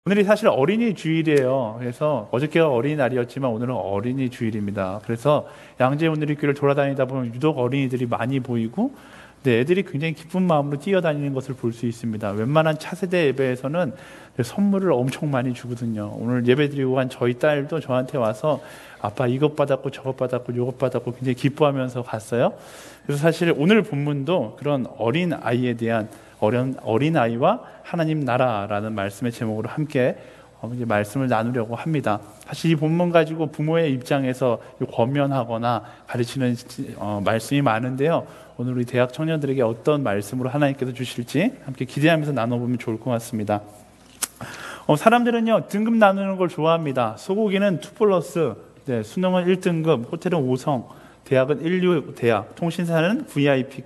오늘이 사실 어린이 주일이에요. 그래서 어저께가 어린이날이었지만 오늘은 어린이 주일입니다. 그래서 양재 오늘리교를 돌아다니다 보면 유독 어린이들이 많이 보이고, 네, 애들이 굉장히 기쁜 마음으로 뛰어다니는 것을 볼 수 있습니다. 웬만한 차세대 예배에서는 선물을 엄청 많이 주거든요. 오늘 예배 드리고 간 저희 딸도 저한테 와서 아빠 이것 받았고 저것 받았고 요것 받았고 굉장히 기뻐하면서 갔어요. 그래서 사실 오늘 본문도 그런 어린 아이에 대한 어린 아이와 하나님 나라라는 말씀의 제목으로 함께 이제 말씀을 나누려고 합니다. 사실 이 본문 가지고 부모의 입장에서 권면하거나 가르치는 말씀이 많은데요. 오늘 우리 대학 청년들에게 어떤 말씀으로 하나님께서 주실지 함께 기대하면서 나눠보면 좋을 것 같습니다. 사람들은요 등급 나누는 걸 좋아합니다. 소고기는 2+, 네, 수능은 1등급, 호텔은 5성, 대학은 1류 대학, 통신사는 VIP,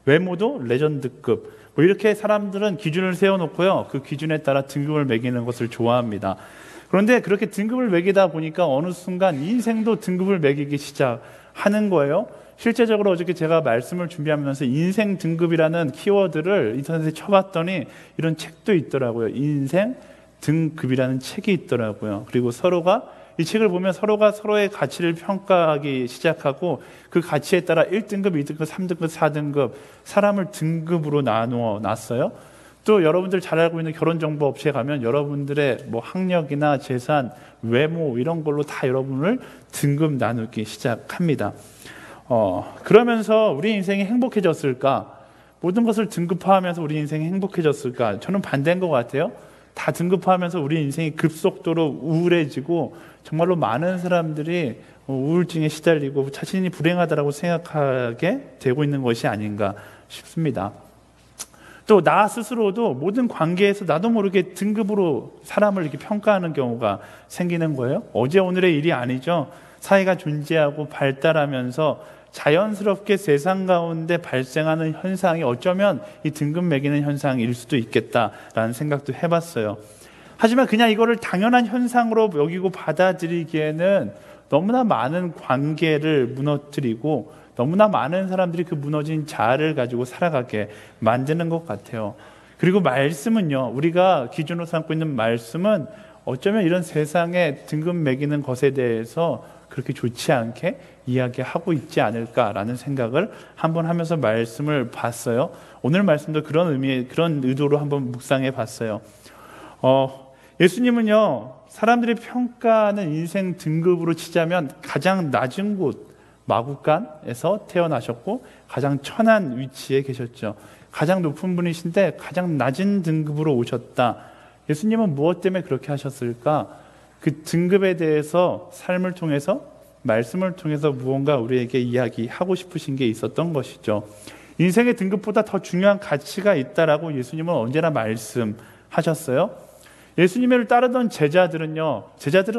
외모도 레전드급. 이렇게 사람들은 기준을 세워놓고요, 그 기준에 따라 등급을 매기는 것을 좋아합니다. 그런데 그렇게 등급을 매기다 보니까 어느 순간 인생도 등급을 매기기 시작하는 거예요. 실제적으로 어저께 제가 말씀을 준비하면서 인생 등급이라는 키워드를 인터넷에 쳐봤더니 이런 책도 있더라고요. 인생 등급이라는 책이 있더라고요. 그리고 서로가 이 책을 보면 서로가 서로의 가치를 평가하기 시작하고 그 가치에 따라 1등급, 2등급, 3등급, 4등급 사람을 등급으로 나누어 놨어요. 또 여러분들 잘 알고 있는 결혼정보업체에 가면 여러분들의 학력이나 재산, 외모 이런 걸로 다 여러분을 등급 나누기 시작합니다. 그러면서 우리 인생이 행복해졌을까? 모든 것을 등급화하면서 우리 인생이 행복해졌을까? 저는 반대인 것 같아요. 다 등급화하면서 우리 인생이 급속도로 우울해지고 정말로 많은 사람들이 우울증에 시달리고 자신이 불행하다고 생각하게 되고 있는 것이 아닌가 싶습니다. 또 나 스스로도 모든 관계에서 나도 모르게 등급으로 사람을 이렇게 평가하는 경우가 생기는 거예요. 어제 오늘의 일이 아니죠. 사회가 존재하고 발달하면서 자연스럽게 세상 가운데 발생하는 현상이 어쩌면 이 등급 매기는 현상일 수도 있겠다라는 생각도 해봤어요. 하지만 그냥 이거를 당연한 현상으로 여기고 받아들이기에는 너무나 많은 관계를 무너뜨리고 너무나 많은 사람들이 그 무너진 자아를 가지고 살아가게 만드는 것 같아요. 그리고 말씀은요, 우리가 기준으로 삼고 있는 말씀은 어쩌면 이런 세상에 등급 매기는 것에 대해서 그렇게 좋지 않게 이야기하고 있지 않을까라는 생각을 한번 하면서 말씀을 봤어요. 오늘 말씀도 그런 의미, 그런 의도로 한번 묵상해 봤어요. 예수님은요, 사람들이 평가하는 인생 등급으로 치자면 가장 낮은 곳, 마구간에서 태어나셨고 가장 천한 위치에 계셨죠. 가장 높은 분이신데 가장 낮은 등급으로 오셨다. 예수님은 무엇 때문에 그렇게 하셨을까? 그 등급에 대해서 삶을 통해서, 말씀을 통해서 무언가 우리에게 이야기하고 싶으신 게 있었던 것이죠. 인생의 등급보다 더 중요한 가치가 있다라고 예수님은 언제나 말씀하셨어요. 예수님을 따르던 제자들은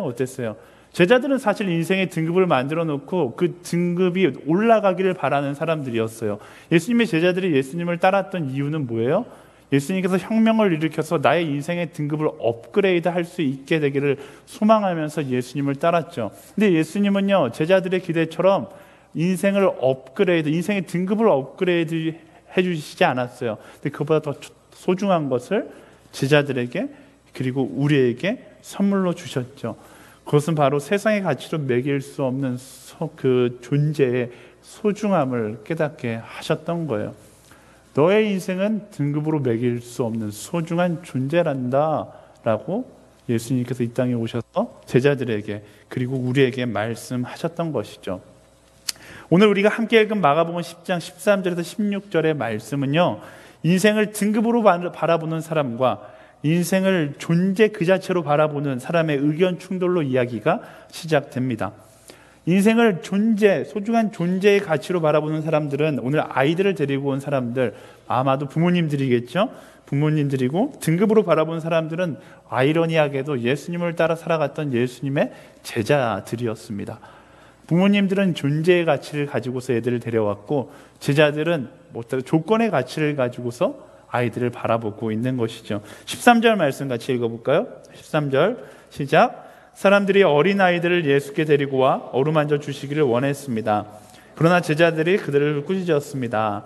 어땠어요? 제자들은 사실 인생의 등급을 만들어 놓고 그 등급이 올라가기를 바라는 사람들이었어요. 예수님의 제자들이 예수님을 따랐던 이유는 뭐예요? 예수님께서 혁명을 일으켜서 나의 인생의 등급을 업그레이드 할 수 있게 되기를 소망하면서 예수님을 따랐죠. 근데 예수님은요, 제자들의 기대처럼 인생의 등급을 업그레이드 해주시지 않았어요. 근데 그보다 더 소중한 것을 제자들에게 그리고 우리에게 선물로 주셨죠. 그것은 바로 세상의 가치로 매길 수 없는 그 존재의 소중함을 깨닫게 하셨던 거예요. 너의 인생은 등급으로 매길 수 없는 소중한 존재란다 라고 예수님께서 이 땅에 오셔서 제자들에게 그리고 우리에게 말씀하셨던 것이죠. 오늘 우리가 함께 읽은 마가복음 10장 13절에서 16절의 말씀은요, 인생을 등급으로 바라보는 사람과 인생을 존재 그 자체로 바라보는 사람의 의견 충돌로 이야기가 시작됩니다. 인생을 소중한 존재의 가치로 바라보는 사람들은 오늘 아이들을 데리고 온 사람들, 아마도 부모님들이겠죠? 부모님들이고, 등급으로 바라보는 사람들은 아이러니하게도 예수님을 따라 살아갔던 예수님의 제자들이었습니다. 부모님들은 존재의 가치를 가지고서 애들을 데려왔고, 제자들은 조건의 가치를 가지고서 아이들을 바라보고 있는 것이죠. 13절 말씀 같이 읽어볼까요? 13절 시작. 사람들이 어린아이들을 예수께 데리고 와 어루만져 주시기를 원했습니다. 그러나 제자들이 그들을 꾸짖었습니다.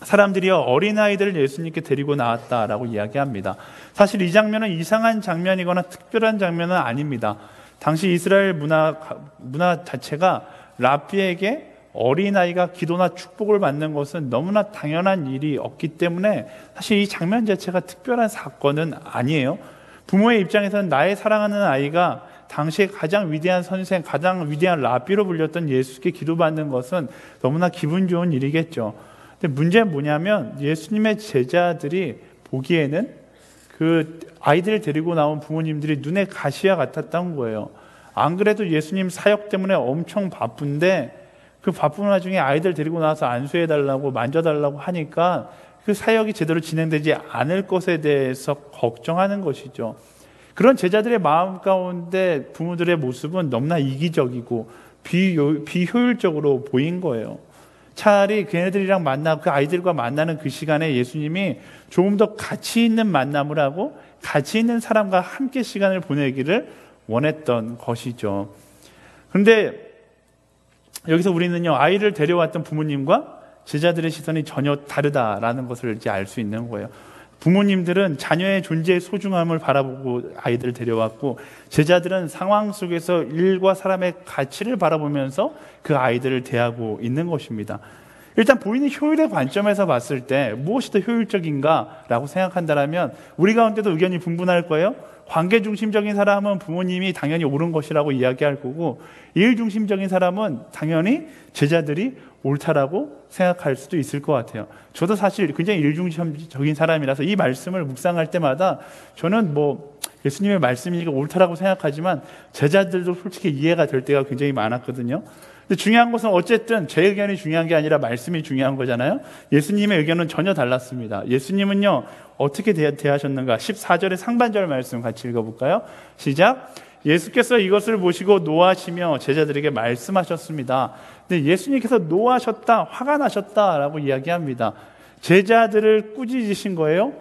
사람들이 어린아이들을 예수님께 데리고 나왔다라고 이야기합니다. 사실 이 장면은 이상한 장면이거나 특별한 장면은 아닙니다. 당시 이스라엘 문화 자체가 랍비에게 어린아이가 기도나 축복을 받는 것은 너무나 당연한 일이었기 때문에 사실 이 장면 자체가 특별한 사건은 아니에요. 부모의 입장에서는 나의 사랑하는 아이가 당시에 가장 위대한 선생, 가장 위대한 랍비로 불렸던 예수께 기도받는 것은 너무나 기분 좋은 일이겠죠. 근데 문제는 뭐냐면 예수님의 제자들이 보기에는 그 아이들을 데리고 나온 부모님들이 눈에 가시와 같았던 거예요. 안 그래도 예수님 사역 때문에 엄청 바쁜데 그 바쁜 와중에 아이들 데리고 나와서 안수해달라고 만져달라고 하니까 그 사역이 제대로 진행되지 않을 것에 대해서 걱정하는 것이죠. 그런 제자들의 마음 가운데 부모들의 모습은 너무나 이기적이고 비효율적으로 보인 거예요. 차라리 걔네들이랑 만나고 그 아이들과 만나는 그 시간에 예수님이 조금 더 가치 있는 만남을 하고 가치 있는 사람과 함께 시간을 보내기를 원했던 것이죠. 그런데 여기서 우리는요, 아이를 데려왔던 부모님과 제자들의 시선이 전혀 다르다라는 것을 이제 알 수 있는 거예요. 부모님들은 자녀의 존재의 소중함을 바라보고 아이들을 데려왔고, 제자들은 상황 속에서 일과 사람의 가치를 바라보면서 그 아이들을 대하고 있는 것입니다. 일단 보이는 효율의 관점에서 봤을 때 무엇이 더 효율적인가라고 생각한다면 우리 가운데도 의견이 분분할 거예요. 관계 중심적인 사람은 부모님이 당연히 옳은 것이라고 이야기할 거고, 일 중심적인 사람은 당연히 제자들이 옳다라고 생각할 수도 있을 것 같아요. 저도 사실 굉장히 일 중심적인 사람이라서 이 말씀을 묵상할 때마다 저는 예수님의 말씀이니까 옳다라고 생각하지만 제자들도 솔직히 이해가 될 때가 굉장히 많았거든요. 근데 중요한 것은 어쨌든 제 의견이 중요한 게 아니라 말씀이 중요한 거잖아요. 예수님의 의견은 전혀 달랐습니다. 예수님은요, 어떻게 대하셨는가? 14절의 상반절 말씀 같이 읽어볼까요? 시작. 예수께서 이것을 보시고 노하시며 제자들에게 말씀하셨습니다. 근데 예수님께서 노하셨다, 화가 나셨다라고 이야기합니다. 제자들을 꾸짖으신 거예요?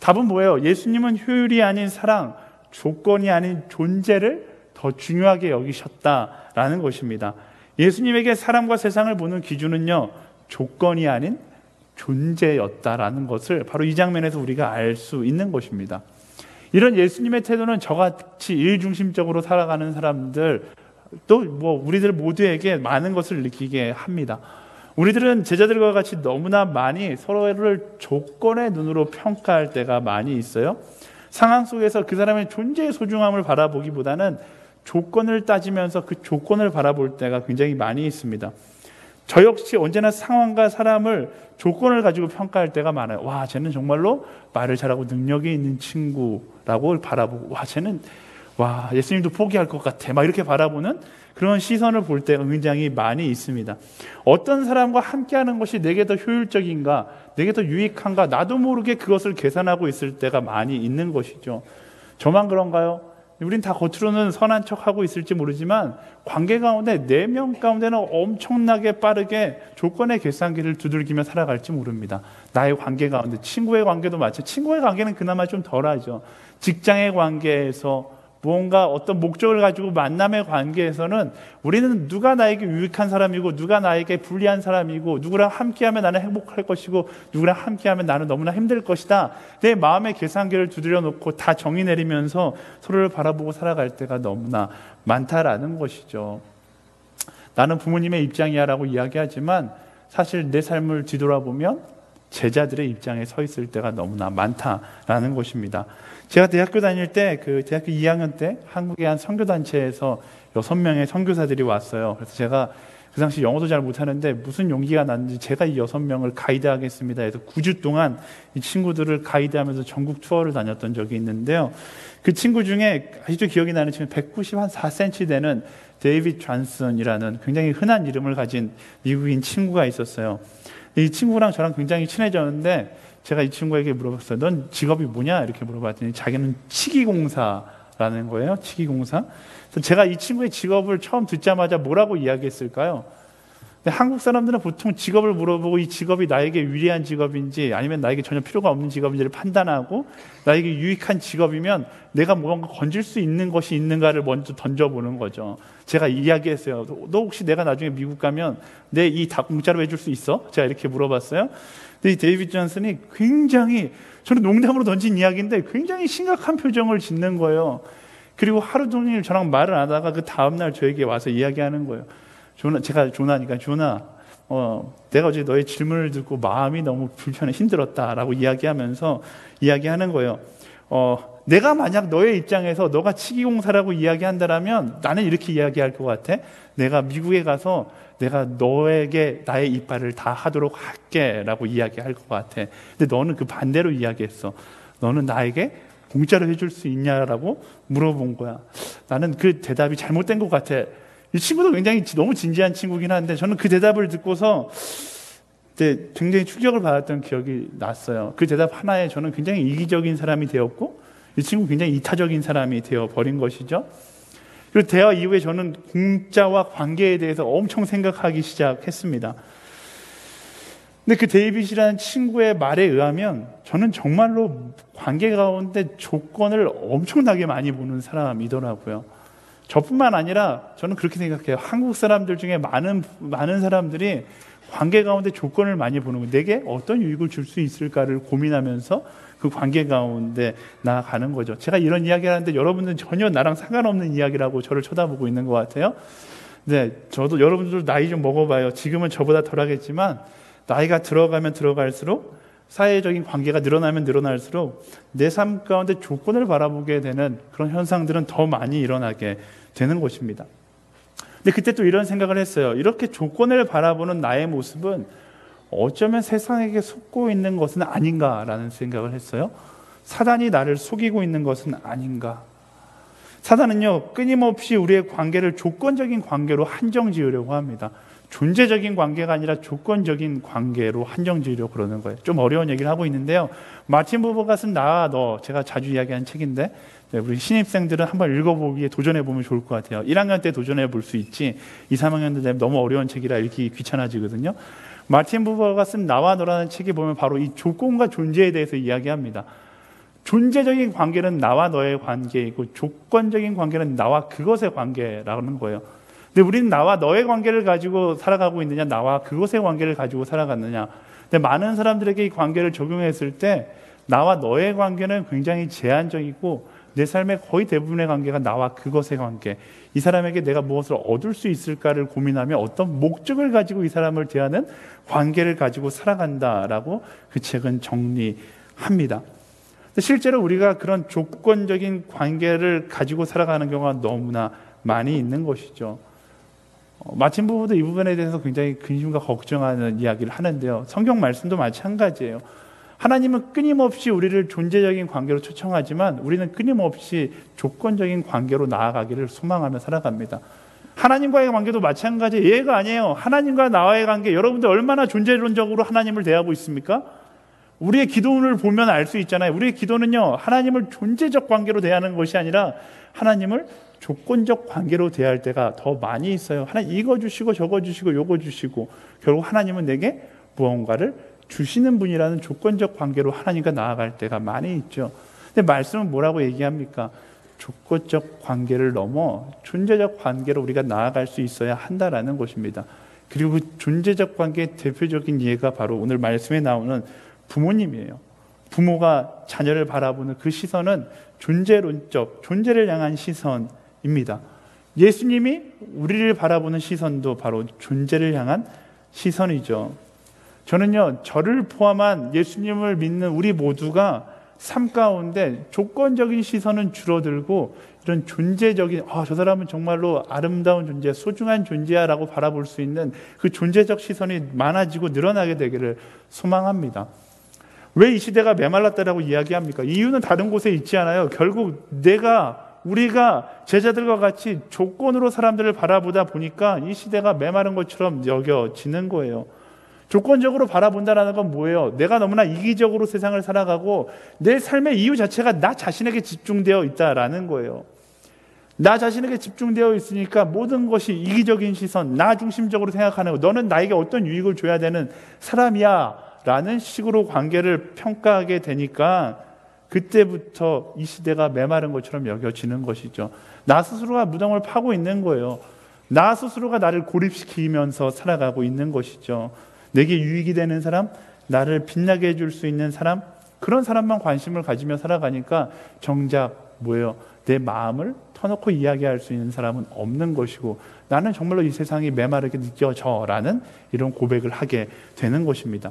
답은 뭐예요? 예수님은 효율이 아닌 사랑, 조건이 아닌 존재를 더 중요하게 여기셨다라는 것입니다. 예수님에게 사람과 세상을 보는 기준은요, 조건이 아닌 존재였다라는 것을 바로 이 장면에서 우리가 알 수 있는 것입니다. 이런 예수님의 태도는 저같이 일중심적으로 살아가는 사람들, 또 우리들 모두에게 많은 것을 느끼게 합니다. 우리들은 제자들과 같이 너무나 많이 서로를 조건의 눈으로 평가할 때가 많이 있어요. 상황 속에서 그 사람의 존재의 소중함을 바라보기보다는 조건을 따지면서 그 조건을 바라볼 때가 굉장히 많이 있습니다. 저 역시 언제나 상황과 사람을 조건을 가지고 평가할 때가 많아요. 와, 쟤는 정말로 말을 잘하고 능력이 있는 친구라고 바라보고, 쟤는 예수님도 포기할 것 같아, 막 이렇게 바라보는 그런 시선을 볼 때가 굉장히 많이 있습니다. 어떤 사람과 함께하는 것이 내게 더 효율적인가, 내게 더 유익한가, 나도 모르게 그것을 계산하고 있을 때가 많이 있는 것이죠. 저만 그런가요? 우린 다 겉으로는 선한 척하고 있을지 모르지만 관계 가운데 4명 가운데는 엄청나게 빠르게 조건의 계산기를 두들기며 살아갈지 모릅니다. 나의 관계 가운데, 친구의 관계도 마찬가지죠. 친구의 관계는 그나마 좀 덜하죠. 직장의 관계에서 무언가 어떤 목적을 가지고 만남의 관계에서는 우리는 누가 나에게 유익한 사람이고 누가 나에게 불리한 사람이고 누구랑 함께하면 나는 행복할 것이고 누구랑 함께하면 나는 너무나 힘들 것이다, 내 마음의 계산기를 두드려 놓고 다 정의 내리면서 서로를 바라보고 살아갈 때가 너무나 많다라는 것이죠. 나는 부모님의 입장이야 라고 이야기하지만 사실 내 삶을 뒤돌아보면 제자들의 입장에 서 있을 때가 너무나 많다라는 것입니다. 제가 대학교 다닐 때, 대학교 2학년 때 한국의 한 선교단체에서 6명의 선교사들이 왔어요. 그래서 제가 그 당시 영어도 잘 못하는데 무슨 용기가 났는지 제가 이 6명을 가이드하겠습니다 해서 9주 동안 이 친구들을 가이드하면서 전국 투어를 다녔던 적이 있는데요. 그 친구 중에 아직도 기억이 나는 친구, 194cm 되는 데이빗 존슨이라는 굉장히 흔한 이름을 가진 미국인 친구가 있었어요. 이 친구랑 저랑 굉장히 친해졌는데 제가 이 친구에게 물어봤어요. 넌 직업이 뭐냐? 이렇게 물어봤더니 자기는 치기공사라는 거예요. 치기공사. 그래서 제가 이 친구의 직업을 처음 듣자마자 뭐라고 이야기했을까요? 근데 한국 사람들은 보통 직업을 물어보고 이 직업이 나에게 유리한 직업인지 아니면 나에게 전혀 필요가 없는 직업인지를 판단하고 나에게 유익한 직업이면 내가 뭔가 건질 수 있는 것이 있는가를 먼저 던져보는 거죠. 제가 이야기했어요. 너 혹시 내가 나중에 미국 가면 내 이 닭 공짜로 해줄 수 있어? 제가 이렇게 물어봤어요. 근데 이 데이비드 존슨이 굉장히, 저는 농담으로 던진 이야기인데 굉장히 심각한 표정을 짓는 거예요. 그리고 하루 종일 저랑 말을 안 하다가 그 다음날 저에게 와서 이야기하는 거예요. 제가 조나니까, 조나, 내가 어제 너의 질문을 듣고 마음이 너무 불편해 힘들었다라고 이야기하는 거예요. 내가 만약 너의 입장에서 너가 치기공사라고 이야기한다라면 나는 이렇게 이야기할 것 같아. 내가 미국에 가서 내가 너에게 나의 이빨을 다 하도록 할게 라고 이야기할 것 같아. 근데 너는 그 반대로 이야기했어. 너는 나에게 공짜로 해줄 수 있냐라고 물어본 거야. 나는 그 대답이 잘못된 것 같아. 이 친구도 굉장히 너무 진지한 친구긴 한데 저는 그 대답을 듣고서 굉장히 충격을 받았던 기억이 났어요. 그 대답 하나에 저는 굉장히 이기적인 사람이 되었고 이 친구 굉장히 이타적인 사람이 되어버린 것이죠. 그리고 대화 이후에 저는 공짜와 관계에 대해서 엄청 생각하기 시작했습니다. 근데 그 데이빗이라는 친구의 말에 의하면 저는 정말로 관계 가운데 조건을 엄청나게 많이 보는 사람이더라고요. 저뿐만 아니라 저는 그렇게 생각해요. 한국 사람들 중에 많은 사람들이 관계 가운데 조건을 많이 보는 거예요. 내게 어떤 유익을 줄 수 있을까를 고민하면서 그 관계 가운데 나아가는 거죠. 제가 이런 이야기를 하는데 여러분들은 전혀 나랑 상관없는 이야기라고 저를 쳐다보고 있는 것 같아요. 네, 저도 여러분들 나이 좀 먹어봐요. 지금은 저보다 덜하겠지만 나이가 들어가면 들어갈수록 사회적인 관계가 늘어나면 늘어날수록 내 삶 가운데 조건을 바라보게 되는 그런 현상들은 더 많이 일어나게 되는 것입니다. 근데 그때 또 이런 생각을 했어요. 이렇게 조건을 바라보는 나의 모습은 어쩌면 세상에게 속고 있는 것은 아닌가라는 생각을 했어요. 사단이 나를 속이고 있는 것은 아닌가. 사단은요, 끊임없이 우리의 관계를 조건적인 관계로 한정 지으려고 합니다. 존재적인 관계가 아니라 조건적인 관계로 한정 지으려고 그러는 거예요. 좀 어려운 얘기를 하고 있는데요. 마틴 부버가 쓴 나와 너, 제가 자주 이야기하는 책인데 우리 신입생들은 한번 읽어보기에 도전해보면 좋을 것 같아요. 1학년 때 도전해볼 수 있지 2, 3학년 때 되면 너무 어려운 책이라 읽기 귀찮아지거든요. 마틴 부버가 쓴 나와 너라는 책에 보면 바로 이 조건과 존재에 대해서 이야기합니다. 존재적인 관계는 나와 너의 관계이고 조건적인 관계는 나와 그것의 관계라는 거예요. 근데 우리는 나와 너의 관계를 가지고 살아가고 있느냐, 나와 그것의 관계를 가지고 살아갔느냐. 근데 많은 사람들에게 이 관계를 적용했을 때 나와 너의 관계는 굉장히 제한적이고 내 삶의 거의 대부분의 관계가 나와 그것의 관계, 이 사람에게 내가 무엇을 얻을 수 있을까를 고민하며 어떤 목적을 가지고 이 사람을 대하는 관계를 가지고 살아간다라고 그 책은 정리합니다. 실제로 우리가 그런 조건적인 관계를 가지고 살아가는 경우가 너무나 많이 있는 것이죠. 마틴 부부도 이 부분에 대해서 굉장히 근심과 걱정하는 이야기를 하는데요. 성경 말씀도 마찬가지예요. 하나님은 끊임없이 우리를 존재적인 관계로 초청하지만 우리는 끊임없이 조건적인 관계로 나아가기를 소망하며 살아갑니다. 하나님과의 관계도 마찬가지예요. 예가 아니에요. 하나님과 나와의 관계, 여러분들 얼마나 존재론적으로 하나님을 대하고 있습니까? 우리의 기도를 보면 알 수 있잖아요. 우리의 기도는요, 하나님을 존재적 관계로 대하는 것이 아니라 하나님을 조건적 관계로 대할 때가 더 많이 있어요. 하나님 이거 주시고 저거 주시고 요거 주시고 결국 하나님은 내게 무언가를 주시는 분이라는 조건적 관계로 하나님과 나아갈 때가 많이 있죠. 근데 말씀은 뭐라고 얘기합니까? 조건적 관계를 넘어 존재적 관계로 우리가 나아갈 수 있어야 한다라는 것입니다. 그리고 그 존재적 관계의 대표적인 예가 바로 오늘 말씀에 나오는 부모님이에요. 부모가 자녀를 바라보는 그 시선은 존재론적, 존재를 향한 시선입니다. 예수님이 우리를 바라보는 시선도 바로 존재를 향한 시선이죠. 저는요, 저를 포함한 예수님을 믿는 우리 모두가 삶 가운데 조건적인 시선은 줄어들고 이런 존재적인, 저 사람은 정말로 아름다운 존재, 소중한 존재야 라고 바라볼 수 있는 그 존재적 시선이 많아지고 늘어나게 되기를 소망합니다. 왜 이 시대가 메말랐다라고 이야기합니까? 이유는 다른 곳에 있지 않아요. 결국 우리가 제자들과 같이 조건으로 사람들을 바라보다 보니까 이 시대가 메마른 것처럼 여겨지는 거예요. 조건적으로 바라본다는 건 뭐예요? 내가 너무나 이기적으로 세상을 살아가고 내 삶의 이유 자체가 나 자신에게 집중되어 있다라는 거예요. 나 자신에게 집중되어 있으니까 모든 것이 이기적인 시선, 나 중심적으로 생각하는 거, 너는 나에게 어떤 유익을 줘야 되는 사람이야 라는 식으로 관계를 평가하게 되니까 그때부터 이 시대가 메마른 것처럼 여겨지는 것이죠. 나 스스로가 무덤을 파고 있는 거예요. 나 스스로가 나를 고립시키면서 살아가고 있는 것이죠. 내게 유익이 되는 사람, 나를 빛나게 해줄 수 있는 사람, 그런 사람만 관심을 가지며 살아가니까 정작 뭐예요? 내 마음을 터놓고 이야기할 수 있는 사람은 없는 것이고, 나는 정말로 이 세상이 메마르게 느껴져 라는 이런 고백을 하게 되는 것입니다.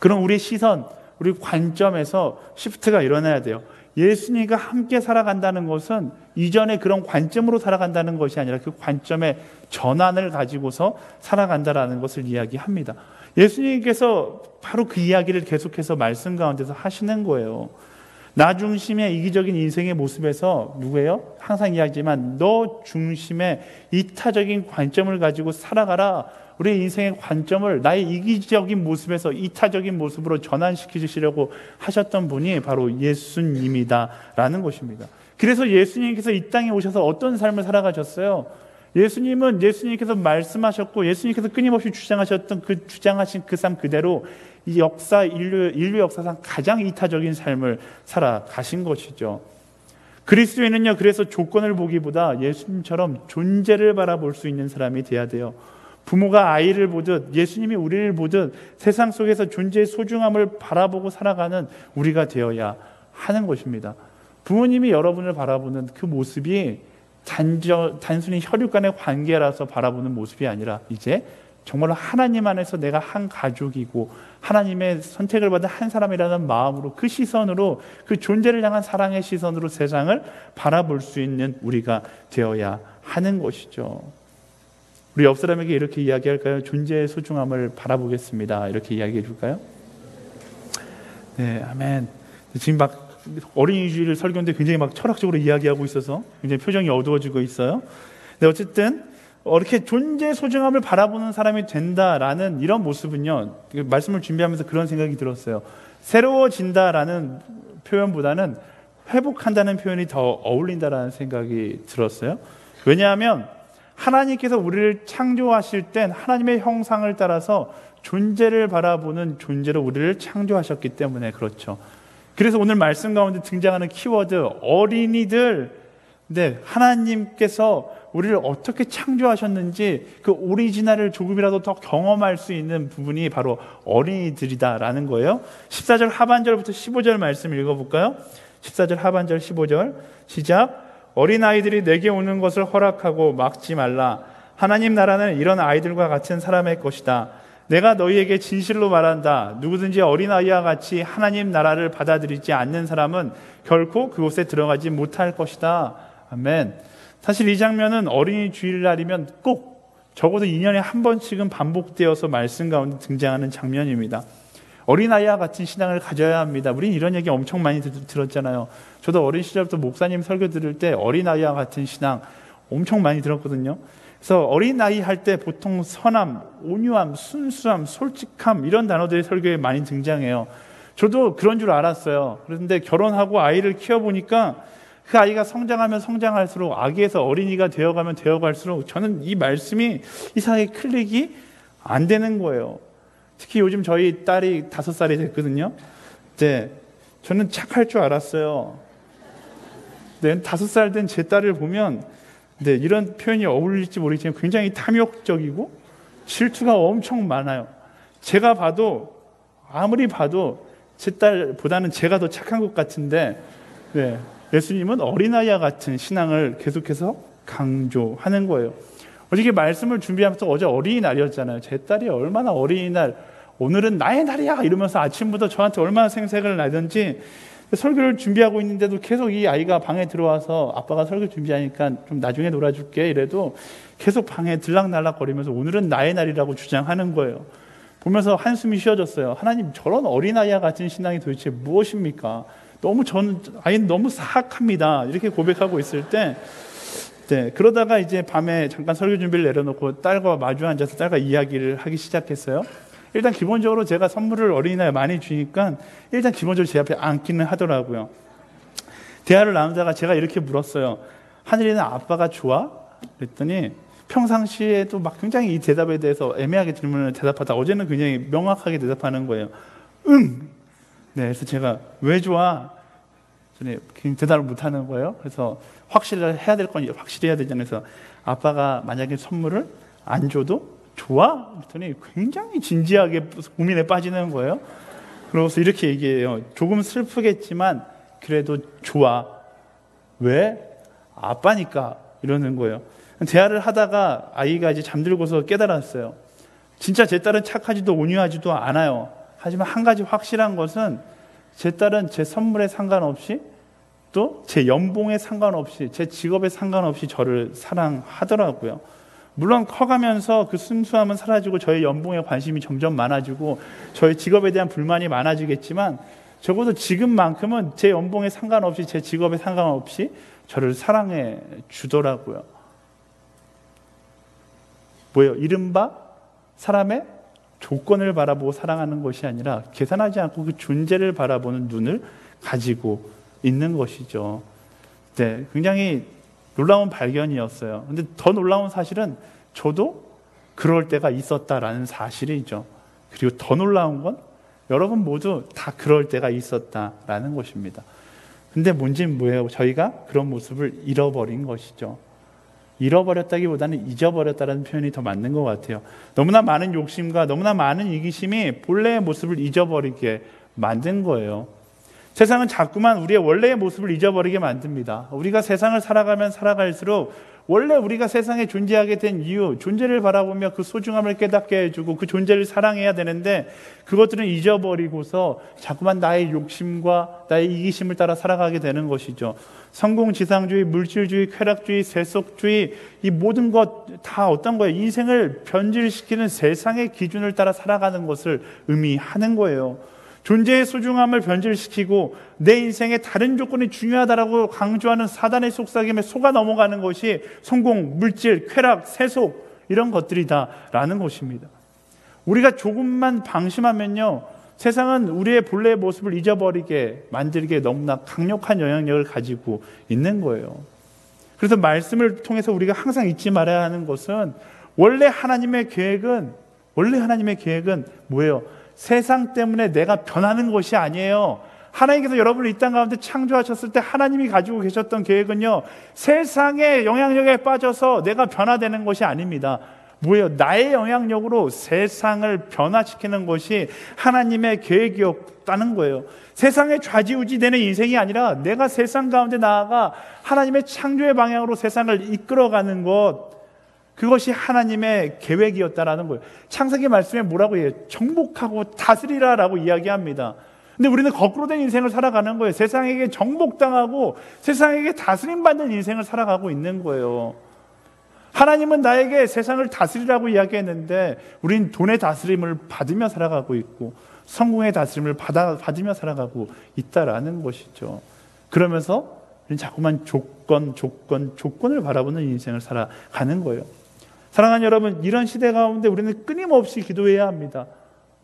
그럼 우리의 시선, 우리 관점에서 시프트가 일어나야 돼요. 예수님과 함께 살아간다는 것은 이전에 그런 관점으로 살아간다는 것이 아니라 그 관점의 전환을 가지고서 살아간다는 것을 이야기합니다. 예수님께서 바로 그 이야기를 계속해서 말씀 가운데서 하시는 거예요. 나 중심의 이기적인 인생의 모습에서 누구예요? 항상 이야기지만 너 중심의 이타적인 관점을 가지고 살아가라. 우리의 인생의 관점을 나의 이기적인 모습에서 이타적인 모습으로 전환시키시려고 하셨던 분이 바로 예수님이다라는 것입니다. 그래서 예수님께서 이 땅에 오셔서 어떤 삶을 살아가셨어요? 예수님은 예수님께서 말씀하셨고 예수님께서 끊임없이 주장하셨던 주장하신 그 삶 그대로 이 인류 역사상 가장 이타적인 삶을 살아가신 것이죠. 그리스도인은요, 그래서 조건을 보기보다 예수님처럼 존재를 바라볼 수 있는 사람이 돼야 돼요. 부모가 아이를 보듯 예수님이 우리를 보듯 세상 속에서 존재의 소중함을 바라보고 살아가는 우리가 되어야 하는 것입니다. 부모님이 여러분을 바라보는 그 모습이 단순히 혈육 간의 관계라서 바라보는 모습이 아니라 이제 정말로 하나님 안에서 내가 한 가족이고 하나님의 선택을 받은 한 사람이라는 마음으로, 그 시선으로, 그 존재를 향한 사랑의 시선으로 세상을 바라볼 수 있는 우리가 되어야 하는 것이죠. 우리 옆 사람에게 이렇게 이야기할까요? 존재의 소중함을 바라보겠습니다. 이렇게 이야기해 줄까요? 네, 아멘. 지금 막 어린이 주일 설교인데 굉장히 막 철학적으로 이야기하고 있어서 굉장히 표정이 어두워지고 있어요. 네, 어쨌든 이렇게 존재의 소중함을 바라보는 사람이 된다라는 이런 모습은요, 말씀을 준비하면서 그런 생각이 들었어요. 새로워진다라는 표현보다는 회복한다는 표현이 더 어울린다라는 생각이 들었어요. 왜냐하면 하나님께서 우리를 창조하실 땐 하나님의 형상을 따라서 존재를 바라보는 존재로 우리를 창조하셨기 때문에 그렇죠. 그래서 오늘 말씀 가운데 등장하는 키워드 어린이들, 네, 하나님께서 우리를 어떻게 창조하셨는지 그 오리지널을 조금이라도 더 경험할 수 있는 부분이 바로 어린이들이다라는 거예요. 14절 하반절부터 15절 말씀 읽어볼까요? 14절 하반절 15절 시작. 어린아이들이 내게 오는 것을 허락하고 막지 말라. 하나님 나라는 이런 아이들과 같은 사람의 것이다. 내가 너희에게 진실로 말한다. 누구든지 어린아이와 같이 하나님 나라를 받아들이지 않는 사람은 결코 그곳에 들어가지 못할 것이다. 아멘. 사실 이 장면은 어린이 주일날이면 꼭 적어도 2년에 한 번씩은 반복되어서 말씀 가운데 등장하는 장면입니다. 어린아이와 같은 신앙을 가져야 합니다. 우린 이런 얘기 엄청 많이 들었잖아요. 저도 어린 시절부터 목사님 설교 들을 때 어린아이와 같은 신앙 엄청 많이 들었거든요. 그래서 어린아이 할 때 보통 선함, 온유함, 순수함, 솔직함 이런 단어들이 설교에 많이 등장해요. 저도 그런 줄 알았어요. 그런데 결혼하고 아이를 키워보니까 그 아이가 성장하면 성장할수록, 아기에서 어린이가 되어가면 되어갈수록 저는 이 말씀이 이상하게 클릭이 안 되는 거예요. 특히 요즘 저희 딸이 5살이 됐거든요. 네, 저는 착할 줄 알았어요. 네, 5살 된 제 딸을 보면 네, 이런 표현이 어울릴지 모르겠지만 굉장히 탐욕적이고 질투가 엄청 많아요. 제가 봐도, 아무리 봐도 제 딸보다는 제가 더 착한 것 같은데, 네, 예수님은 어린아이와 같은 신앙을 계속해서 강조하는 거예요. 어저께 말씀을 준비하면서 어제 어린이날이었잖아요. 제 딸이 얼마나 어린이날, 오늘은 나의 날이야 이러면서 아침부터 저한테 얼마나 생색을 내던지, 설교를 준비하고 있는데도 계속 이 아이가 방에 들어와서 아빠가 설교 준비하니까 좀 나중에 놀아줄게 이래도 계속 방에 들락날락 거리면서 오늘은 나의 날이라고 주장하는 거예요. 보면서 한숨이 쉬어졌어요. 하나님, 저런 어린아이와 같은 신앙이 도대체 무엇입니까? 아이는 너무 사악합니다. 이렇게 고백하고 있을 때, 네, 그러다가 이제 밤에 잠깐 설교 준비를 내려놓고 딸과 마주 앉아서 딸과 이야기를 하기 시작했어요. 일단 기본적으로 제가 선물을 어린이날에 많이 주니까 일단 기본적으로 제 앞에 앉기는 하더라고요. 대화를 나누다가 제가 이렇게 물었어요. 하늘이는 아빠가 좋아? 그랬더니 평상시에도 막 굉장히 이 대답에 대해서 애매하게 질문을 대답하다 어제는 굉장히 명확하게 대답하는 거예요. 응! 네, 그래서 제가 왜 좋아? 대답을 못하는 거예요. 그래서 확실해야 될 건 확실히 해야 되잖아요. 그래서 아빠가 만약에 선물을 안 줘도 좋아? 그랬더니 굉장히 진지하게 고민에 빠지는 거예요. 그래서 이렇게 얘기해요. 조금 슬프겠지만 그래도 좋아. 왜? 아빠니까. 이러는 거예요. 대화를 하다가 아이가 이제 잠들고서 깨달았어요. 진짜 제 딸은 착하지도 온유하지도 않아요. 하지만 한 가지 확실한 것은 제 딸은 제 선물에 상관없이 또 제 연봉에 상관없이 제 직업에 상관없이 저를 사랑하더라고요. 물론 커가면서 그 순수함은 사라지고 저의 연봉에 관심이 점점 많아지고 저의 직업에 대한 불만이 많아지겠지만 적어도 지금만큼은 제 연봉에 상관없이 제 직업에 상관없이 저를 사랑해 주더라고요. 뭐예요? 이른바 사람의 조건을 바라보고 사랑하는 것이 아니라 계산하지 않고 그 존재를 바라보는 눈을 가지고 있는 것이죠. 네, 굉장히 놀라운 발견이었어요. 근데 더 놀라운 사실은 저도 그럴 때가 있었다라는 사실이죠. 그리고 더 놀라운 건 여러분 모두 다 그럴 때가 있었다라는 것입니다. 근데 문제는 뭐예요? 저희가 그런 모습을 잃어버린 것이죠. 잃어버렸다기보다는 잊어버렸다는 표현이 더 맞는 것 같아요. 너무나 많은 욕심과 너무나 많은 이기심이 본래의 모습을 잊어버리게 만든 거예요. 세상은 자꾸만 우리의 원래의 모습을 잊어버리게 만듭니다. 우리가 세상을 살아가면 살아갈수록 원래 우리가 세상에 존재하게 된 이유, 존재를 바라보며 그 소중함을 깨닫게 해주고 그 존재를 사랑해야 되는데 그것들은 잊어버리고서 자꾸만 나의 욕심과 나의 이기심을 따라 살아가게 되는 것이죠. 성공지상주의, 물질주의, 쾌락주의, 세속주의, 이 모든 것 다 어떤 거예요? 인생을 변질시키는 세상의 기준을 따라 살아가는 것을 의미하는 거예요. 존재의 소중함을 변질시키고 내 인생에 다른 조건이 중요하다라고 강조하는 사단의 속삭임에 속아 넘어가는 것이 성공, 물질, 쾌락, 세속 이런 것들이다라는 것입니다. 우리가 조금만 방심하면요, 세상은 우리의 본래의 모습을 잊어버리게 만들기에 너무나 강력한 영향력을 가지고 있는 거예요. 그래서 말씀을 통해서 우리가 항상 잊지 말아야 하는 것은 원래 하나님의 계획은 뭐예요? 세상 때문에 내가 변하는 것이 아니에요. 하나님께서 여러분을 이 땅 가운데 창조하셨을 때 하나님이 가지고 계셨던 계획은요, 세상의 영향력에 빠져서 내가 변화되는 것이 아닙니다. 뭐예요? 나의 영향력으로 세상을 변화시키는 것이 하나님의 계획이었다는 거예요. 세상에 좌지우지되는 인생이 아니라 내가 세상 가운데 나아가 하나님의 창조의 방향으로 세상을 이끌어가는 것, 그것이 하나님의 계획이었다라는 거예요. 창세기 말씀에 뭐라고 해요? 정복하고 다스리라라고 이야기합니다. 근데 우리는 거꾸로 된 인생을 살아가는 거예요. 세상에게 정복당하고 세상에게 다스림받는 인생을 살아가고 있는 거예요. 하나님은 나에게 세상을 다스리라고 이야기했는데 우린 돈의 다스림을 받으며 살아가고 있고 성공의 다스림을 받으며 살아가고 있다라는 것이죠. 그러면서 우리는 자꾸만 조건을 바라보는 인생을 살아가는 거예요. 사랑하는 여러분, 이런 시대 가운데 우리는 끊임없이 기도해야 합니다.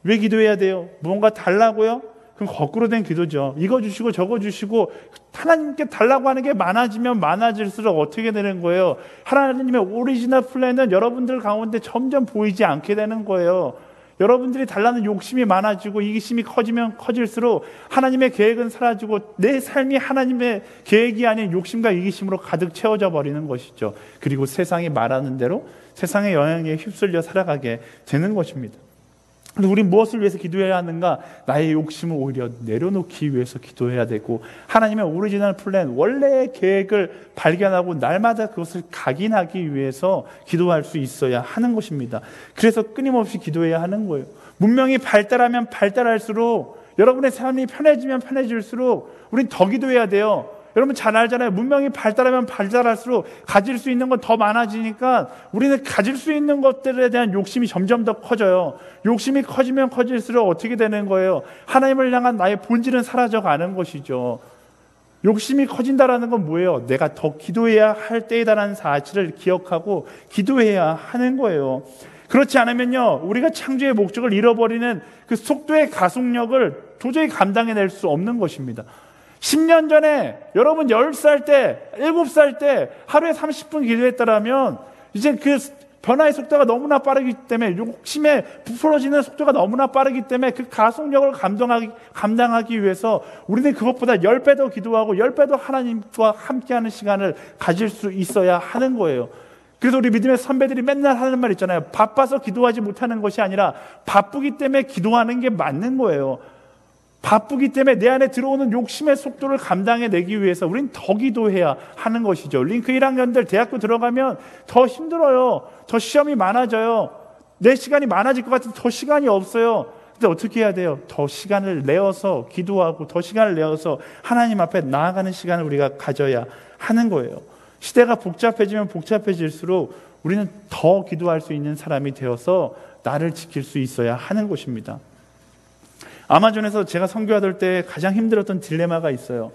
왜 기도해야 돼요? 무언가 달라고요? 그럼 거꾸로 된 기도죠. 이거 주시고 저거 주시고 하나님께 달라고 하는 게 많아지면 많아질수록 어떻게 되는 거예요? 하나님의 오리지널 플랜은 여러분들 가운데 점점 보이지 않게 되는 거예요. 여러분들이 달라는 욕심이 많아지고 이기심이 커지면 커질수록 하나님의 계획은 사라지고 내 삶이 하나님의 계획이 아닌 욕심과 이기심으로 가득 채워져 버리는 것이죠. 그리고 세상이 말하는 대로 세상의 영향에 휩쓸려 살아가게 되는 것입니다. 그래서 우리 무엇을 위해서 기도해야 하는가? 나의 욕심을 오히려 내려놓기 위해서 기도해야 되고 하나님의 오리지널 플랜, 원래의 계획을 발견하고 날마다 그것을 각인하기 위해서 기도할 수 있어야 하는 것입니다. 그래서 끊임없이 기도해야 하는 거예요. 문명이 발달하면 발달할수록 여러분의 삶이 편해지면 편해질수록 우린 더 기도해야 돼요. 여러분 잘 알잖아요. 문명이 발달하면 발달할수록 가질 수 있는 건 더 많아지니까 우리는 가질 수 있는 것들에 대한 욕심이 점점 더 커져요. 욕심이 커지면 커질수록 어떻게 되는 거예요? 하나님을 향한 나의 본질은 사라져가는 것이죠. 욕심이 커진다라는 건 뭐예요? 내가 더 기도해야 할 때이다라는 사실을 기억하고 기도해야 하는 거예요. 그렇지 않으면요, 우리가 창조의 목적을 잃어버리는 그 속도의 가속력을 도저히 감당해낼 수 없는 것입니다. 10년 전에 여러분 10살 때, 7살 때 하루에 30분 기도했다라면 이제 그 변화의 속도가 너무나 빠르기 때문에, 욕심에 부풀어지는 속도가 너무나 빠르기 때문에 그 가속력을 감당하기 위해서 우리는 그것보다 10배 더 기도하고 10배 더 하나님과 함께하는 시간을 가질 수 있어야 하는 거예요. 그래서 우리 믿음의 선배들이 맨날 하는 말 있잖아요. 바빠서 기도하지 못하는 것이 아니라 바쁘기 때문에 기도하는 게 맞는 거예요. 바쁘기 때문에 내 안에 들어오는 욕심의 속도를 감당해내기 위해서 우린 더 기도해야 하는 것이죠. 링크 1학년들 대학교 들어가면 더 힘들어요. 더 시험이 많아져요. 내 시간이 많아질 것 같아서 더 시간이 없어요. 근데 어떻게 해야 돼요? 더 시간을 내어서 기도하고 더 시간을 내어서 하나님 앞에 나아가는 시간을 우리가 가져야 하는 거예요. 시대가 복잡해지면 복잡해질수록 우리는 더 기도할 수 있는 사람이 되어서 나를 지킬 수 있어야 하는 것입니다. 아마존에서 제가 선교하던 때 가장 힘들었던 딜레마가 있어요.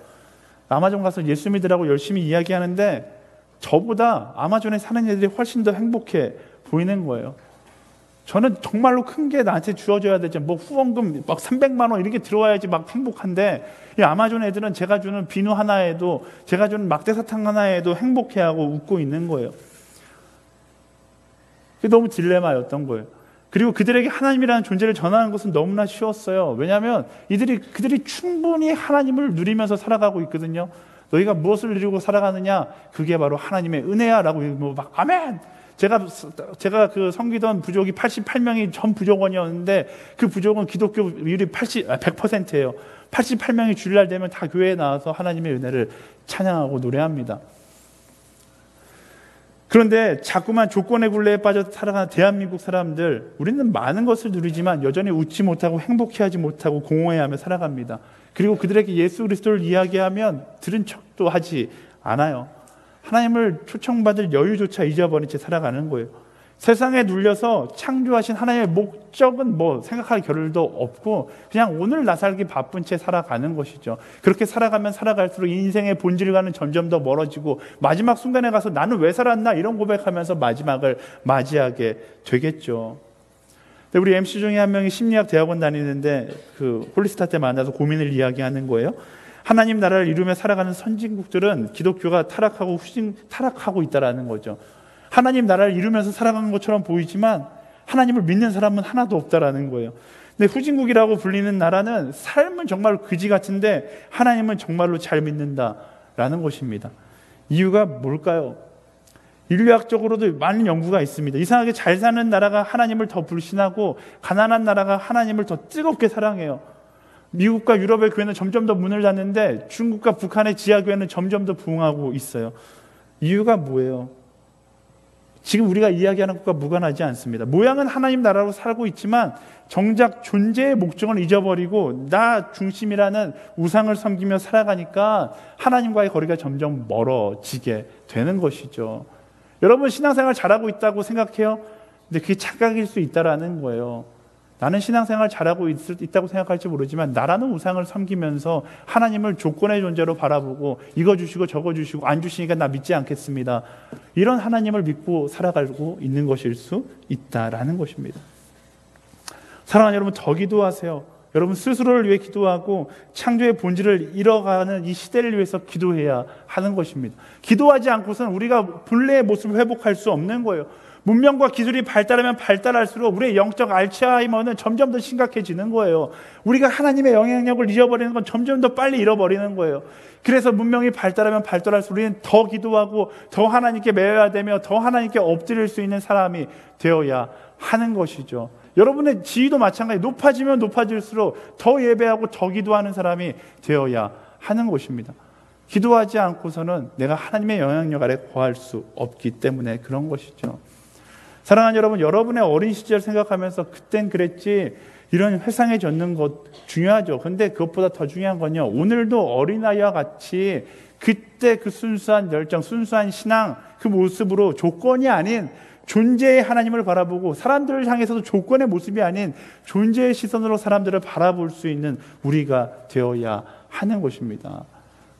아마존 가서 예수 믿으라고 열심히 이야기하는데 저보다 아마존에 사는 애들이 훨씬 더 행복해 보이는 거예요. 저는 정말로 큰 게 나한테 주어져야 되죠. 뭐 후원금 막 300만 원 이렇게 들어와야지 막 행복한데, 이 아마존 애들은 제가 주는 비누 하나에도, 제가 주는 막대사탕 하나에도 행복해하고 웃고 있는 거예요. 그게 너무 딜레마였던 거예요. 그리고 그들에게 하나님이라는 존재를 전하는 것은 너무나 쉬웠어요. 왜냐하면 그들이 충분히 하나님을 누리면서 살아가고 있거든요. 너희가 무엇을 누리고 살아가느냐? 그게 바로 하나님의 은혜야 라고 막 아멘! 제가 그 섬기던 부족이 88명이 전 부족원이었는데 그 부족은 기독교율이 100%예요. 88명이 주일날 되면 다 교회에 나와서 하나님의 은혜를 찬양하고 노래합니다. 그런데 자꾸만 조건의 굴레에 빠져 살아가는 대한민국 사람들, 우리는 많은 것을 누리지만 여전히 웃지 못하고 행복해하지 못하고 공허해하며 살아갑니다. 그리고 그들에게 예수 그리스도를 이야기하면 들은 척도 하지 않아요. 하나님을 초청받을 여유조차 잊어버린 채 살아가는 거예요. 세상에 눌려서 창조하신 하나님의 목적은 뭐 생각할 겨를도 없고 그냥 오늘 나 살기 바쁜 채 살아가는 것이죠. 그렇게 살아가면 살아갈수록 인생의 본질과는 점점 더 멀어지고 마지막 순간에 가서 나는 왜 살았나 이런 고백하면서 마지막을 맞이하게 되겠죠. 우리 MC 중에 한 명이 심리학 대학원 다니는데 그 홀리스타 때 만나서 고민을 이야기하는 거예요. 하나님 나라를 이루며 살아가는 선진국들은 기독교가 타락하고 있다라는 거죠. 하나님 나라를 이루면서 살아가는 것처럼 보이지만 하나님을 믿는 사람은 하나도 없다라는 거예요. 근데 후진국이라고 불리는 나라는 삶은 정말 그지 같은데 하나님은 정말로 잘 믿는다라는 것입니다. 이유가 뭘까요? 인류학적으로도 많은 연구가 있습니다. 이상하게 잘 사는 나라가 하나님을 더 불신하고 가난한 나라가 하나님을 더 뜨겁게 사랑해요. 미국과 유럽의 교회는 점점 더 문을 닫는데 중국과 북한의 지하교회는 점점 더 부흥하고 있어요. 이유가 뭐예요? 지금 우리가 이야기하는 것과 무관하지 않습니다. 모양은 하나님 나라로 살고 있지만 정작 존재의 목적을 잊어버리고 나 중심이라는 우상을 섬기며 살아가니까 하나님과의 거리가 점점 멀어지게 되는 것이죠. 여러분 신앙생활 잘하고 있다고 생각해요? 근데 그게 착각일 수 있다라는 거예요. 나는 신앙생활 잘하고 있다고 생각할지 모르지만 나라는 우상을 섬기면서 하나님을 조건의 존재로 바라보고 이거 주시고 저거 주시고 안 주시니까 나 믿지 않겠습니다. 이런 하나님을 믿고 살아가고 있는 것일 수 있다라는 것입니다. 사랑하는 여러분, 더 기도하세요. 여러분 스스로를 위해 기도하고 창조의 본질을 잃어가는 이 시대를 위해서 기도해야 하는 것입니다. 기도하지 않고서는 우리가 본래의 모습을 회복할 수 없는 거예요. 문명과 기술이 발달하면 발달할수록 우리의 영적 알츠하이머는 점점 더 심각해지는 거예요. 우리가 하나님의 영향력을 잊어버리는 건 점점 더 빨리 잃어버리는 거예요. 그래서 문명이 발달하면 발달할수록 우리는 더 기도하고 더 하나님께 매여야 되며 더 하나님께 엎드릴 수 있는 사람이 되어야 하는 것이죠. 여러분의 지위도 마찬가지, 높아지면 높아질수록 더 예배하고 더 기도하는 사람이 되어야 하는 것입니다. 기도하지 않고서는 내가 하나님의 영향력 아래 거할 수 없기 때문에 그런 것이죠. 사랑하는 여러분, 여러분의 어린 시절 생각하면서 그땐 그랬지 이런 회상에 젖는 것 중요하죠. 근데 그것보다 더 중요한 건요, 오늘도 어린아이와 같이 그때 그 순수한 열정, 순수한 신앙, 그 모습으로 조건이 아닌 존재의 하나님을 바라보고 사람들을 향해서도 조건의 모습이 아닌 존재의 시선으로 사람들을 바라볼 수 있는 우리가 되어야 하는 것입니다.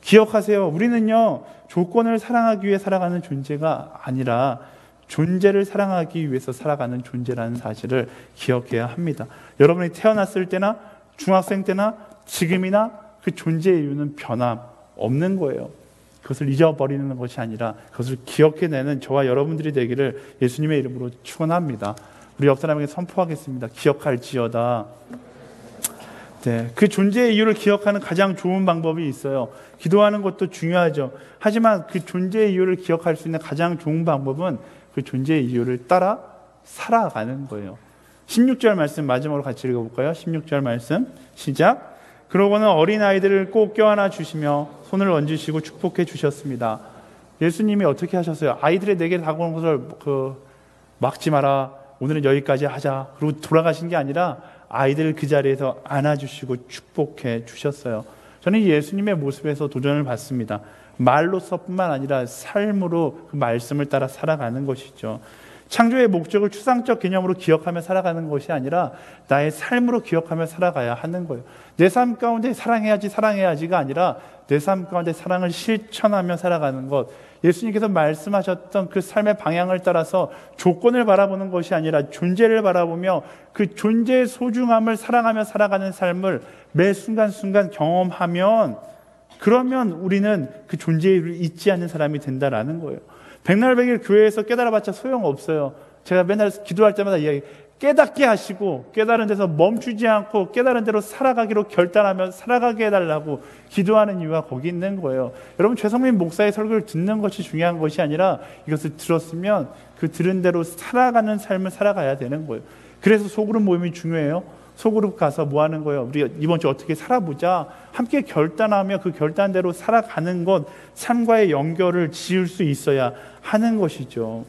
기억하세요. 우리는요, 조건을 사랑하기 위해 살아가는 존재가 아니라 존재를 사랑하기 위해서 살아가는 존재라는 사실을 기억해야 합니다. 여러분이 태어났을 때나 중학생 때나 지금이나 그 존재의 이유는 변함 없는 거예요. 그것을 잊어버리는 것이 아니라 그것을 기억해내는 저와 여러분들이 되기를 예수님의 이름으로 축원합니다. 우리 옆 사람에게 선포하겠습니다. 기억할지어다. 네, 그 존재의 이유를 기억하는 가장 좋은 방법이 있어요. 기도하는 것도 중요하죠. 하지만 그 존재의 이유를 기억할 수 있는 가장 좋은 방법은 그 존재의 이유를 따라 살아가는 거예요. 16절 말씀 마지막으로 같이 읽어볼까요? 16절 말씀 시작. 그러고는 어린아이들을 꼭 껴안아 주시며 손을 얹으시고 축복해 주셨습니다. 예수님이 어떻게 하셨어요? 아이들의 내게 다가오는 것을 막지 마라. 오늘은 여기까지 하자. 그리고 돌아가신 게 아니라 아이들을 그 자리에서 안아주시고 축복해 주셨어요. 저는 이 예수님의 모습에서 도전을 받습니다. 말로서뿐만 아니라 삶으로 그 말씀을 따라 살아가는 것이죠. 창조의 목적을 추상적 개념으로 기억하며 살아가는 것이 아니라 나의 삶으로 기억하며 살아가야 하는 거예요. 내 삶 가운데 사랑해야지가 아니라 내 삶 가운데 사랑을 실천하며 살아가는 것. 예수님께서 말씀하셨던 그 삶의 방향을 따라서 조건을 바라보는 것이 아니라 존재를 바라보며 그 존재의 소중함을 사랑하며 살아가는 삶을 매 순간순간 경험하면, 그러면 우리는 그 존재의 이유를 잊지 않는 사람이 된다라는 거예요. 백날 백일 교회에서 깨달아봤자 소용없어요. 제가 맨날 기도할 때마다 깨닫게 하시고 깨달은 데서 멈추지 않고 깨달은 대로 살아가기로 결단하며 살아가게 해달라고 기도하는 이유가 거기 있는 거예요. 여러분, 최성민 목사의 설교를 듣는 것이 중요한 것이 아니라 이것을 들었으면 그 들은 대로 살아가는 삶을 살아가야 되는 거예요. 그래서 소그룹 모임이 중요해요. 소그룹 가서 뭐 하는 거예요? 우리가 이번 주 어떻게 살아보자. 함께 결단하며 그 결단대로 살아가는 것, 삶과의 연결을 지을 수 있어야 하는 것이죠.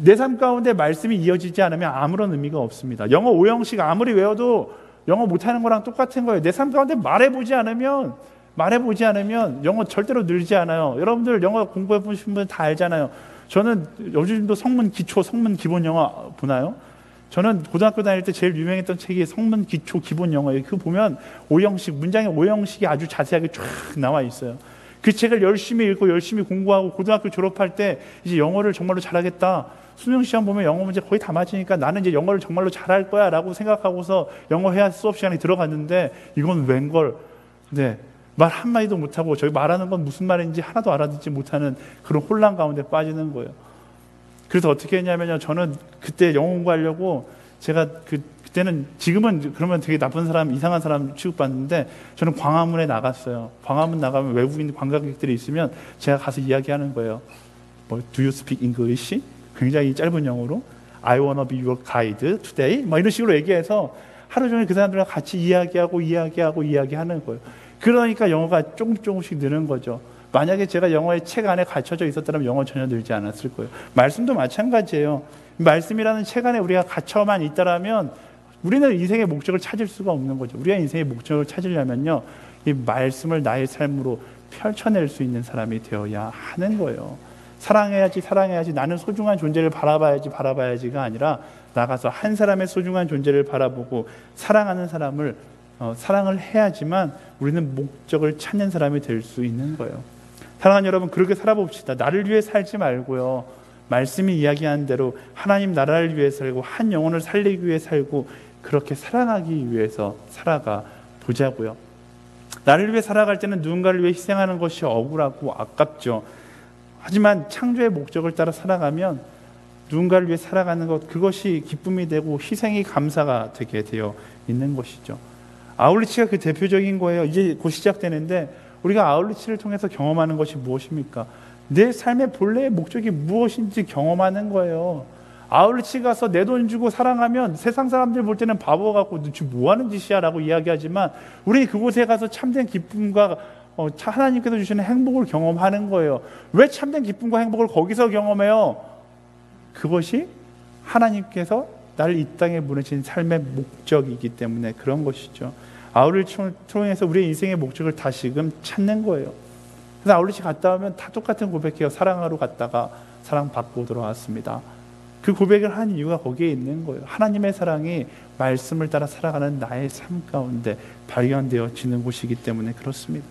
내 삶 가운데 말씀이 이어지지 않으면 아무런 의미가 없습니다. 영어 5형식 아무리 외워도 영어 못하는 거랑 똑같은 거예요. 내 삶 가운데 말해보지 않으면 영어 절대로 늘지 않아요. 여러분들 영어 공부해 보신 분 다 알잖아요. 저는 요즘도 성문 기초, 성문 기본 영어 보나요? 저는 고등학교 다닐 때 제일 유명했던 책이 성문 기초 기본 영어예요. 그거 보면 5형식, 문장의 5형식이 아주 자세하게 쫙 나와 있어요. 그 책을 열심히 읽고 열심히 공부하고 고등학교 졸업할 때 이제 영어를 정말로 잘하겠다. 수능 시험 보면 영어 문제 거의 다 맞으니까 나는 이제 영어를 정말로 잘할 거야 라고 생각하고서 영어 회화 수업 시간에 들어갔는데 이건 웬걸. 네, 말 한마디도 못하고 저희 말하는 건 무슨 말인지 하나도 알아듣지 못하는 그런 혼란 가운데 빠지는 거예요. 그래서 어떻게 했냐면요, 저는 그때 영어 공부하려고 제가 그때는, 지금은 그러면 되게 나쁜 사람, 이상한 사람 취급받는데 저는 광화문에 나갔어요. 광화문 나가면 외국인 관광객들이 있으면 제가 가서 이야기하는 거예요. 뭐 Do you speak English? 굉장히 짧은 영어로 I wanna be your guide today? 뭐 이런 식으로 얘기해서 하루 종일 그 사람들과 같이 이야기하는 거예요. 그러니까 영어가 조금씩 느는 거죠. 만약에 제가 영어의 책 안에 갇혀져 있었다면 영어 전혀 늘지 않았을 거예요. 말씀도 마찬가지예요. 말씀이라는 책 안에 우리가 갇혀만 있다라면 우리는 인생의 목적을 찾을 수가 없는 거죠. 우리가 인생의 목적을 찾으려면요, 이 말씀을 나의 삶으로 펼쳐낼 수 있는 사람이 되어야 하는 거예요. 사랑해야지 나는 소중한 존재를 바라봐야지가 아니라 나가서 한 사람의 소중한 존재를 바라보고 사랑하는 사람을 사랑을 해야지만 우리는 목적을 찾는 사람이 될 수 있는 거예요. 사랑하는 여러분, 그렇게 살아봅시다. 나를 위해 살지 말고요, 말씀이 이야기하는 대로 하나님 나라를 위해 살고 한 영혼을 살리기 위해 살고 그렇게 사랑하기 위해서 살아가 보자고요. 나를 위해 살아갈 때는 누군가를 위해 희생하는 것이 억울하고 아깝죠. 하지만 창조의 목적을 따라 살아가면 누군가를 위해 살아가는 것, 그것이 기쁨이 되고 희생이 감사가 되게 되어 있는 것이죠. 아울리치가 그 대표적인 거예요. 이제 곧 시작되는데 우리가 아울리치를 통해서 경험하는 것이 무엇입니까? 내 삶의 본래의 목적이 무엇인지 경험하는 거예요. 아울리치 가서 내 돈 주고 사랑하면 세상 사람들 볼 때는 바보 같고 너 지금 뭐 하는 짓이야 라고 이야기하지만 우리 그곳에 가서 참된 기쁨과 하나님께서 주시는 행복을 경험하는 거예요. 왜 참된 기쁨과 행복을 거기서 경험해요? 그것이 하나님께서 나를 이 땅에 보내신 삶의 목적이기 때문에 그런 것이죠. 아울리치를 통해서 우리의 인생의 목적을 다시금 찾는 거예요. 그래서 아울리치 갔다 오면 다 똑같은 고백해요. 사랑하러 갔다가 사랑받고 돌아왔습니다. 그 고백을 한 이유가 거기에 있는 거예요. 하나님의 사랑이 말씀을 따라 살아가는 나의 삶 가운데 발견되어지는 곳이기 때문에 그렇습니다.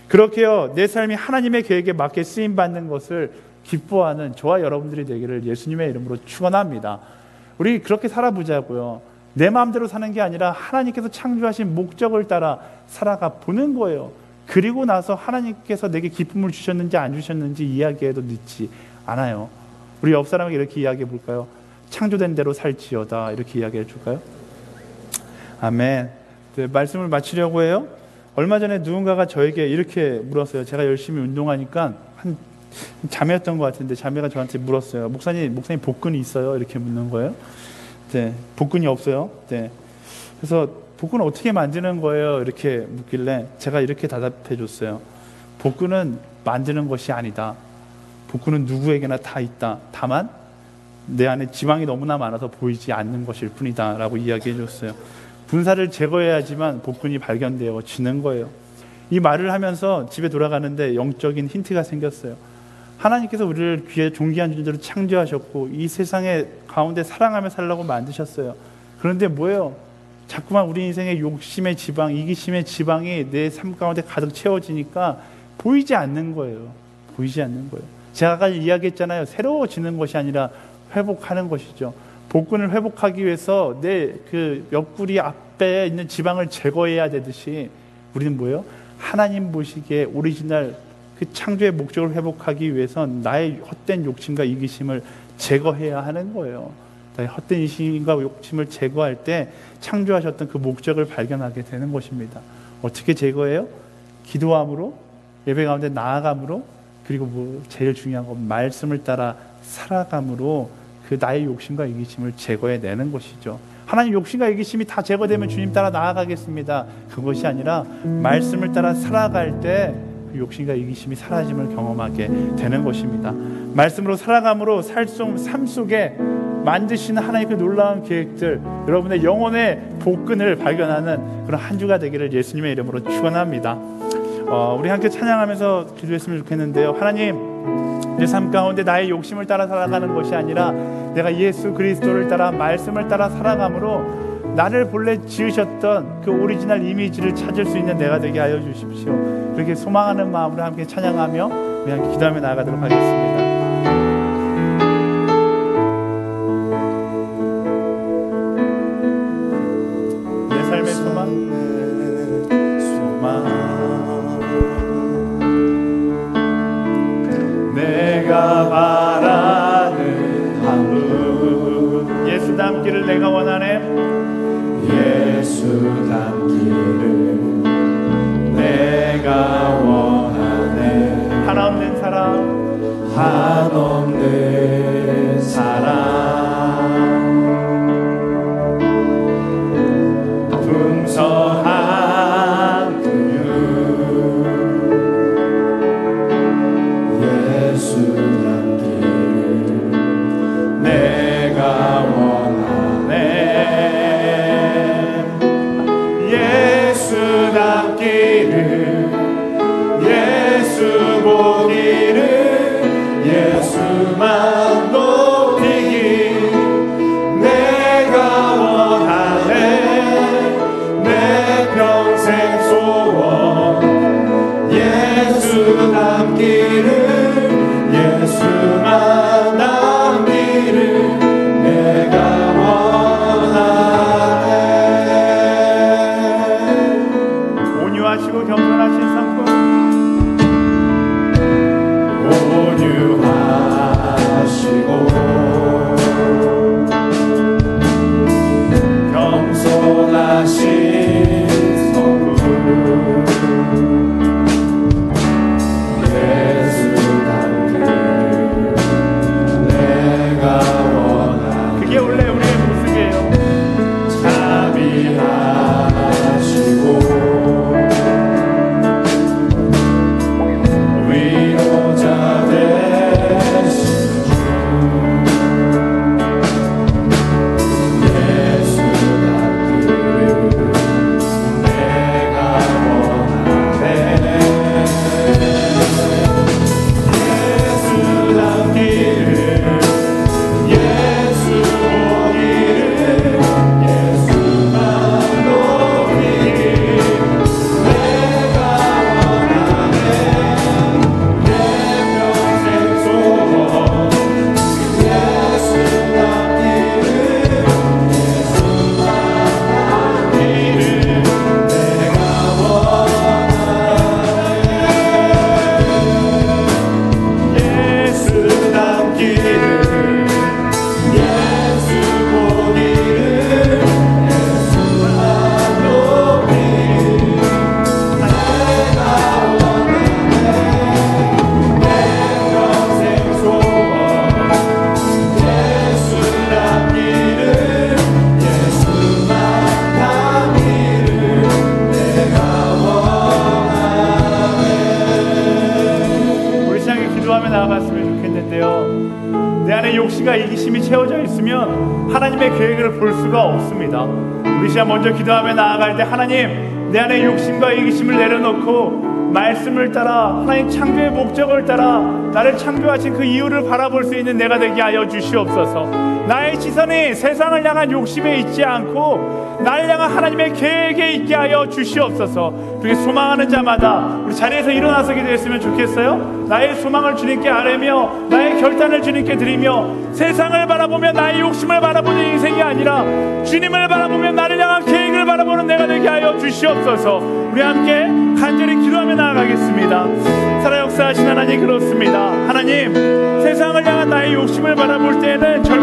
그렇게요, 내 삶이 하나님의 계획에 맞게 쓰임받는 것을 기뻐하는 저와 여러분들이 되기를 예수님의 이름으로 축원합니다. 우리 그렇게 살아보자고요. 내 마음대로 사는 게 아니라 하나님께서 창조하신 목적을 따라 살아가 보는 거예요. 그리고 나서 하나님께서 내게 기쁨을 주셨는지 안 주셨는지 이야기해도 늦지 않아요. 우리 옆 사람에게 이렇게 이야기해 볼까요? 창조된 대로 살지어다. 이렇게 이야기해 줄까요? 아멘. 네, 말씀을 마치려고 해요. 얼마 전에 누군가가 저에게 이렇게 물었어요. 제가 열심히 운동하니까 한 자매였던 것 같은데 자매가 저한테 물었어요. 목사님 복근이 있어요? 이렇게 묻는 거예요. 네, 복근이 없어요. 네. 그래서 복근을 어떻게 만드는 거예요? 이렇게 묻길래 제가 이렇게 대답해 줬어요. 복근은 만드는 것이 아니다. 복근은 누구에게나 다 있다. 다만 내 안에 지방이 너무나 많아서 보이지 않는 것일 뿐이다 라고 이야기해 줬어요. 분사를 제거해야지만 복근이 발견되어지는 거예요. 이 말을 하면서 집에 돌아가는데 영적인 힌트가 생겼어요. 하나님께서 우리를 귀에 존귀한 존재로 창조하셨고 이 세상에 가운데 사랑하며 살라고 만드셨어요. 그런데 뭐예요? 자꾸만 우리 인생의 욕심의 지방, 이기심의 지방이 내 삶 가운데 가득 채워지니까 보이지 않는 거예요. 보이지 않는 거예요. 제가 아까 이야기했잖아요. 새로워지는 것이 아니라 회복하는 것이죠. 복근을 회복하기 위해서 내 그 옆구리 앞에 있는 지방을 제거해야 되듯이 우리는 뭐예요? 하나님 보시기에 오리지널 그 창조의 목적을 회복하기 위해선 나의 헛된 욕심과 이기심을 제거해야 하는 거예요. 나의 헛된 이기심과 욕심을 제거할 때 창조하셨던 그 목적을 발견하게 되는 것입니다. 어떻게 제거해요? 기도함으로, 예배 가운데 나아감으로, 그리고 제일 중요한 건 말씀을 따라 살아감으로 그 나의 욕심과 이기심을 제거해내는 것이죠. 하나님 욕심과 이기심이 다 제거되면 주님 따라 나아가겠습니다. 그것이 아니라 말씀을 따라 살아갈 때 그 욕심과 이기심이 사라짐을 경험하게 되는 것입니다. 말씀으로 살아감으로 삶 속에 만드시는 하나님의 그 놀라운 계획들, 여러분의 영혼의 복근을 발견하는 그런 한 주가 되기를 예수님의 이름으로 축원합니다. 우리 함께 찬양하면서 기도했으면 좋겠는데요. 하나님, 내 삶 가운데 나의 욕심을 따라 살아가는 것이 아니라 내가 예수 그리스도를 따라 말씀을 따라 살아감으로 나를 본래 지으셨던 그 오리지널 이미지를 찾을 수 있는 내가 되게 하여 주십시오. 그렇게 소망하는 마음으로 함께 찬양하며 우리 함께 기도하며 나아가도록 하겠습니다. 내 삶의 소망 내가 바라는 하루 예수 닮기를 내가 원하네. 예수 닮기를 내가 원하네. 한없는 사랑 한없는 사랑 풍성한 근육 예수 닮기를 내가 예수 닮기를 예수 보기를 예수만 높이기 내가 원하네. 내 평생 소원 예수 닮기를 예수만 닮기를 내가 온유하시고 겸손하신 성품 온유하시고 겸손하신 성품 예수 닮기를 내가 원하네. 그게 원래 우리의 모습이에요. 자비하시고 이기심이 채워져 있으면 하나님의 계획을 볼 수가 없습니다. 우리 시간 먼저 기도하며 나아갈 때 하나님, 내 안에 욕심과 이기심을 내려놓고 말씀을 따라 하나님 창조의 목적을 따라 나를 창조하신 그 이유를 바라볼 수 있는 내가 되게 하여 주시옵소서. 나의 시선이 세상을 향한 욕심에 있지 않고 나를 향한 하나님의 계획에 있게 하여 주시옵소서. 그렇게 소망하는 자마다 우리 자리에서 일어나서 기도했으면 좋겠어요. 나의 소망을 주님께 아뢰며 나의 결단을 주님께 드리며 세상을 바라보며 나의 욕심을 바라보는 인생이 아니라 주님을 바라보며 나를 향한 계획을 바라보는 내가 되게 하여 주시옵소서. 우리 함께 간절히 기도하며 나아가겠습니다. 살아 역사하신 하나님, 그렇습니다. 하나님, 세상을 향한 나의 욕심을 바라볼 때에는 절망